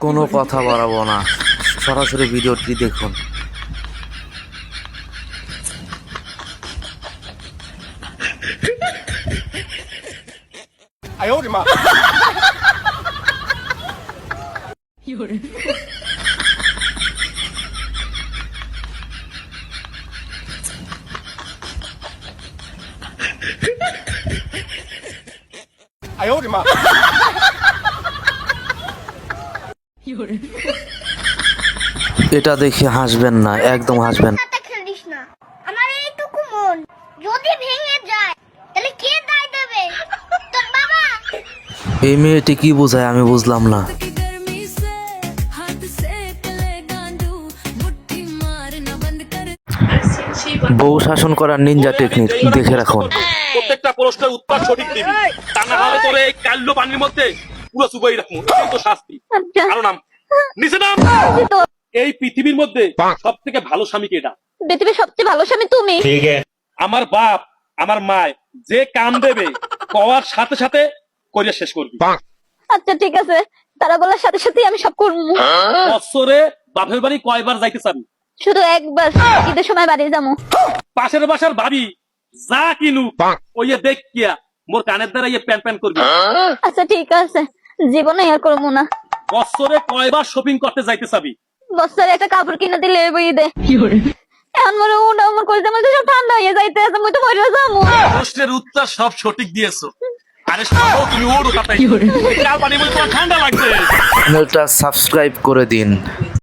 কোনো কথা বাড়াবো না, সরাসরি ভিডিওটি দেখুন। এটা দেখে হাসবেন না, একদম হাসবেন। খেলিস না, আমার এইটুকু মন যদি ভেঙে যায় তাহলে কে দায় দেবে? তোর বাবা। এই মেয়েটি কি বোঝায় আমি বুঝলাম না। বউ শাসন করার নিনজা টেকনিক দেখে রাখুন। প্রত্যেকটা প্রশ্নের উত্তর সঠিক দিবি, তা না হলে তোরে এই কাল্লো পানির মধ্যে পুরো চুবাই রাখবো। এই তো শাস্তি। আরো নাম নিচে নাম। এই পৃথিবীর মধ্যে সব থেকে ভালো স্বামী কেটা? পৃথিবীর সবচেয়ে ভালো স্বামী তুমি। আমার বাপ আমার মায় যে কাম দেবে কওয়ার সাথে সাথে করিয়া শেষ করবি। আচ্ছা ঠিক আছে, তারা বলার সাথে সাথে আমি সব করবো। বছরে বাপের বাড়ি কয়বার যাইতে চাবি? শুধু একবার ঈদের সময় বাড়ি যাবো। পাশের বাসার ভাবি যা কিনু ওই দেখ কিয়া মোর কানের দ্বারা ইয়ে প্যান প্যান করবি। আচ্ছা ঠিক আছে, জীবনে আর করবো না। বছরে কয়বার শপিং করতে যাইতে চাবি? বছরে একটা কাপড় কিনে দিলে এবই ঈদে। এখন মনে ওটা আমার কইতে মধ্যে সব ঠান্ডা হয়ে যাইতে আছে, মুই তো মরে যাবো। প্রশ্নের উত্তর সব সঠিক দিয়েছো। আরে সব তুমি ওড়ো তাতে কাল পানির মধ্যে তোমার ঠান্ডা লাগবে। চ্যানেলটা সাবস্ক্রাইব করে দিন।